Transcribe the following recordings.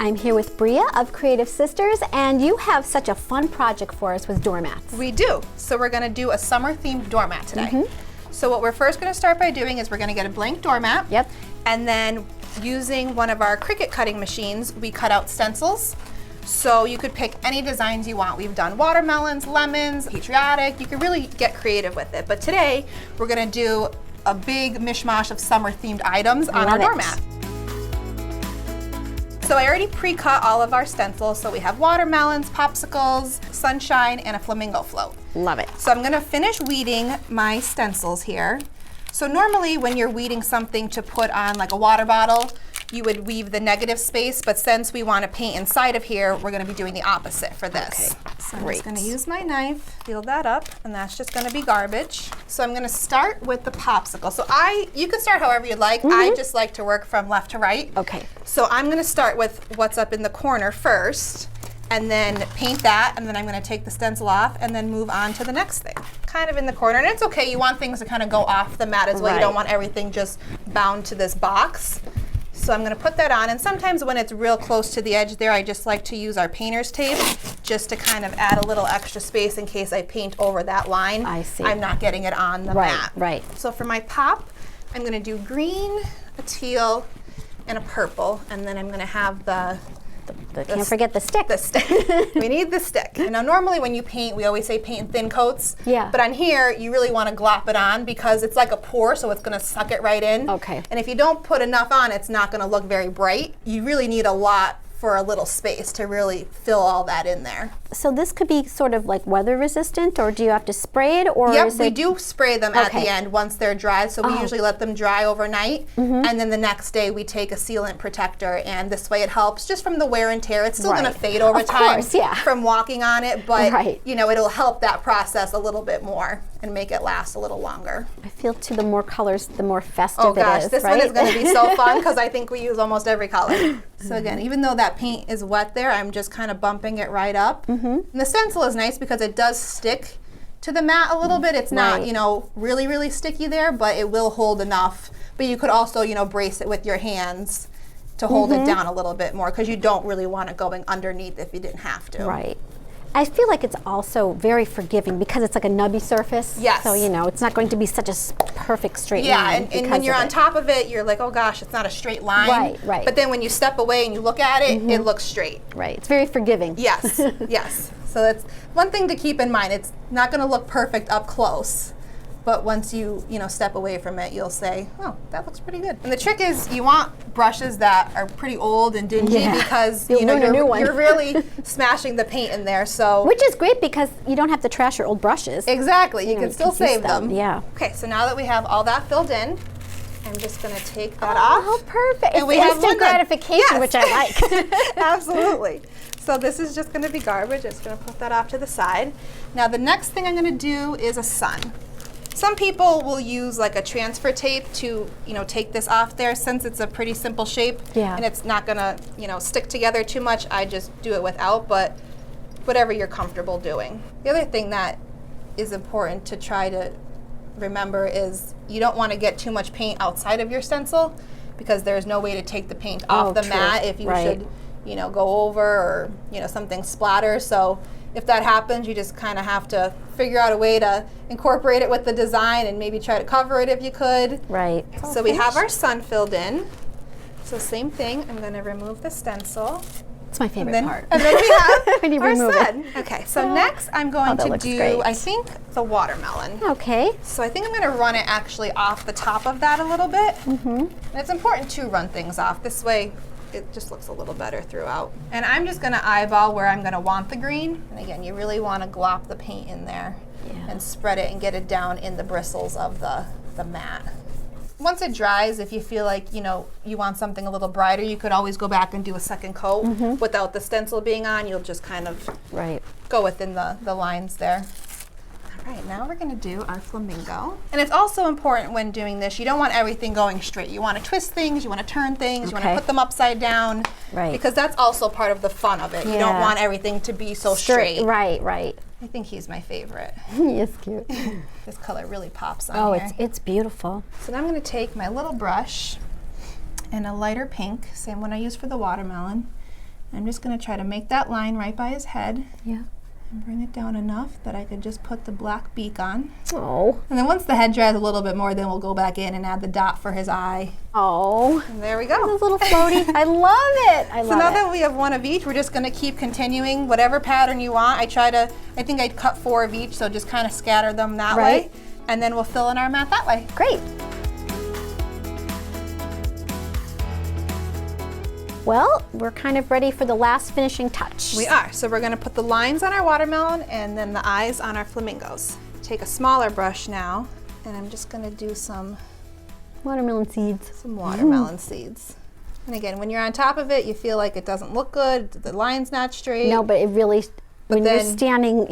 I'm here with Bria of Creative Sisters, and you have such a fun project for us with doormats. We do. So we're going to do a summer-themed doormat today. So what we're first going to start by doing is we're going to get a blank doormat. Yep. And then using one of our Cricut cutting machines, we cut out stencils. So you could pick any designs you want. We've done watermelons, lemons, patriotic. You can really get creative with it. But today we're going to do a big mishmash of summer-themed items on our doormat. So I already pre-cut all of our stencils. So we have watermelons, popsicles, sunshine, and a flamingo float. Love it. So I'm gonna finish weeding my stencils here. So normally when you're weeding something to put on like a water bottle, you would weave the negative space, but since we want to paint inside of here, we're gonna be doing the opposite for this. Okay, so I'm great. just gonna use my knife, peel that up, and that's just gonna be garbage. So I'm gonna start with the popsicle. So you can start however you'd like. I just like to work from left to right. Okay. So I'm gonna start with what's up in the corner first, and then paint that, and then I'm gonna take the stencil off and then move on to the next thing. Kind of in the corner, and it's okay, you want things to kind of go off the mat as well. You don't want everything just bound to this box. So I'm gonna put that on, and sometimes when it's real close to the edge there, I just like to use our painter's tape just to kind of add a little extra space in case I paint over that line. I see. I'm not getting it on the mat. Right. So for my pop, I'm gonna do green, a teal, and a purple, and then I'm gonna have Can't forget the stick. the stick. We need the stick. And now normally when you paint, we always say paint in thin coats. Yeah. But on here, you really want to glop it on because it's like a pour, so it's going to suck it right in. Okay. And if you don't put enough on, it's not going to look very bright. You really need a lot for a little space to really fill all that in there. So this could be sort of like weather resistant, or do you have to spray it, or Yep, is we it? do spray them at the end once they're dry, so we usually let them dry overnight, and then the next day we take a sealant protector, and this way it helps just from the wear and tear. It's still gonna fade over time from walking on it, but you know, it'll help that process a little bit more and make it last a little longer. I feel too, the more colors, the more festive Oh gosh, it is, this right? one is gonna be so fun because I think we use almost every color. So again, even though that paint is wet there, I'm just kind of bumping it right up. And the stencil is nice because it does stick to the mat a little bit. It's not, you know, really, really sticky there, but it will hold enough. But you could also, you know, brace it with your hands to hold it down a little bit more because you don't really want it going underneath if you didn't have to. Right. I feel like it's also very forgiving because it's like a nubby surface. Yes. So, you know, it's not going to be such a perfect straight line. Yeah, and when you're on top of it, you're like, oh gosh, it's not a straight line. Right. But then when you step away and you look at it, it looks straight. Right. It's very forgiving. Yes, yes. So that's one thing to keep in mind. It's not going to look perfect up close, but once you know, step away from it, you'll say, oh, that looks pretty good. And the trick is you want brushes that are pretty old and dingy because you know, you're really smashing the paint in there. So which is great because you don't have to trash your old brushes. Exactly. You can still save them. Yeah. Okay, so now that we have all that filled in, I'm just going to take that off. Oh, perfect. And we it's have instant gratification, which I like. Absolutely. So this is just going to be garbage. Just going to put that off to the side. Now the next thing I'm going to do is a sun. Some people will use like a transfer tape to, you know, take this off there since it's a pretty simple shape and it's not going to, you know, stick together too much. I just do it without, but whatever you're comfortable doing. The other thing that is important to try to remember is you don't want to get too much paint outside of your stencil because there's no way to take the paint off the mat if you should, you know, go over or, you know, something splatters. So if that happens, you just kind of have to figure out a way to incorporate it with the design and maybe try to cover it if you could. Right. So we have our sun filled in. So same thing, I'm going to remove the stencil. It's my favorite part. And then we have when you our remove sun. Okay, so next I'm going to do, great. I think, the watermelon. Okay. So I think I'm going to run it actually off the top of that a little bit. And it's important to run things off. This way it just looks a little better throughout. And I'm just going to eyeball where I'm going to want the green. And again, you really want to glop the paint in there and spread it and get it down in the bristles of the mat. Once it dries, if you feel like, you know, you want something a little brighter, you could always go back and do a second coat without the stencil being on. You'll just kind of go within the lines there. All right, now we're going to do our flamingo. And it's also important when doing this, you don't want everything going straight. You want to twist things, you want to turn things, you want to put them upside down. Because that's also part of the fun of it. You don't want everything to be so straight. Right. I think he's my favorite. He is cute. This color really pops on here. It's beautiful. So now I'm going to take my little brush and a lighter pink, same one I used for the watermelon, I'm just gonna try to make that line right by his head. Yeah. And bring it down enough that I could just put the black beak on. Oh. And then once the head dries a little bit more, then we'll go back in and add the dot for his eye. Oh. And there we go. This little floaty. I love it. I love So now it. that we have one of each, we're just gonna keep continuing whatever pattern you want. I think I'd cut 4 of each, so just kind of scatter them that way. And then we'll fill in our mat that way. Great. Well, we're kind of ready for the last finishing touch. We are. So we're going to put the lines on our watermelon and then the eyes on our flamingos. Take a smaller brush now, and I'm just going to do some Watermelon seeds. watermelon seeds. And again, when you're on top of it, you feel like it doesn't look good, the line's not straight. No, but it really, when you're then- standing,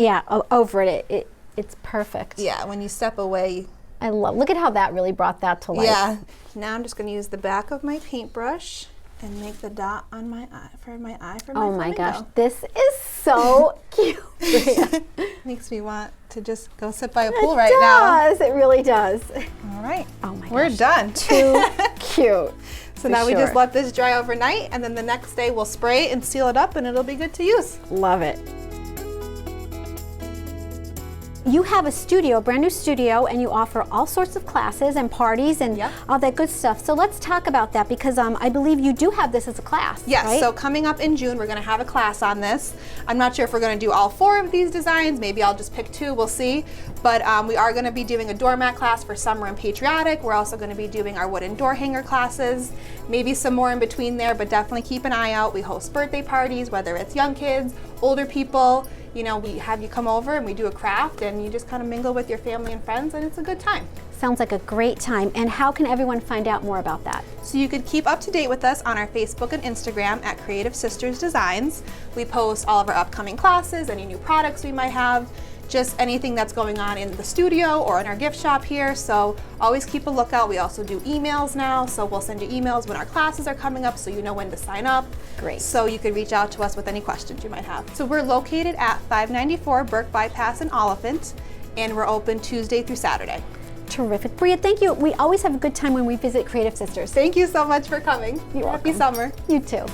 over it, it's perfect. Yeah, when you step away. I love, look at how that really brought that to life. Yeah. Now I'm just going to use the back of my paintbrush and make the dot on my eye for my Oh my flamingo. gosh, this is so cute. Makes me want to just go sit by a pool right now. It really does. All right. Oh my gosh. We're done. Too cute. So now we just let this dry overnight, and then the next day we'll spray and seal it up, and it'll be good to use. Love it. You have a studio, a brand new studio, and you offer all sorts of classes and parties and Yep. all that good stuff. So let's talk about that because I believe you do have this as a class. Yes, right? so coming up in June, we're going to have a class on this. I'm not sure if we're going to do all 4 of these designs. Maybe I'll just pick 2, we'll see. But we are going to be doing a doormat class for summer and patriotic. We're also going to be doing our wooden door hanger classes. Maybe some more in between there, but definitely keep an eye out. We host birthday parties, whether it's young kids, older people. You know, we have you come over and we do a craft and you just kind of mingle with your family and friends, and it's a good time. Sounds like a great time. And how can everyone find out more about that? So you could keep up to date with us on our Facebook and Instagram at Creative Sisters Designs. We post all of our upcoming classes, any new products we might have, just anything that's going on in the studio or in our gift shop here. So always keep a lookout. We also do emails now, so we'll send you emails when our classes are coming up so you know when to sign up. Great. So you could reach out to us with any questions you might have. So we're located at 594 Burke Bypass in Oliphant, and we're open Tuesday through Saturday. Terrific. Bria, thank you. We always have a good time when we visit Creative Sisters. Thank you so much for coming. You're Happy welcome. summer. You too.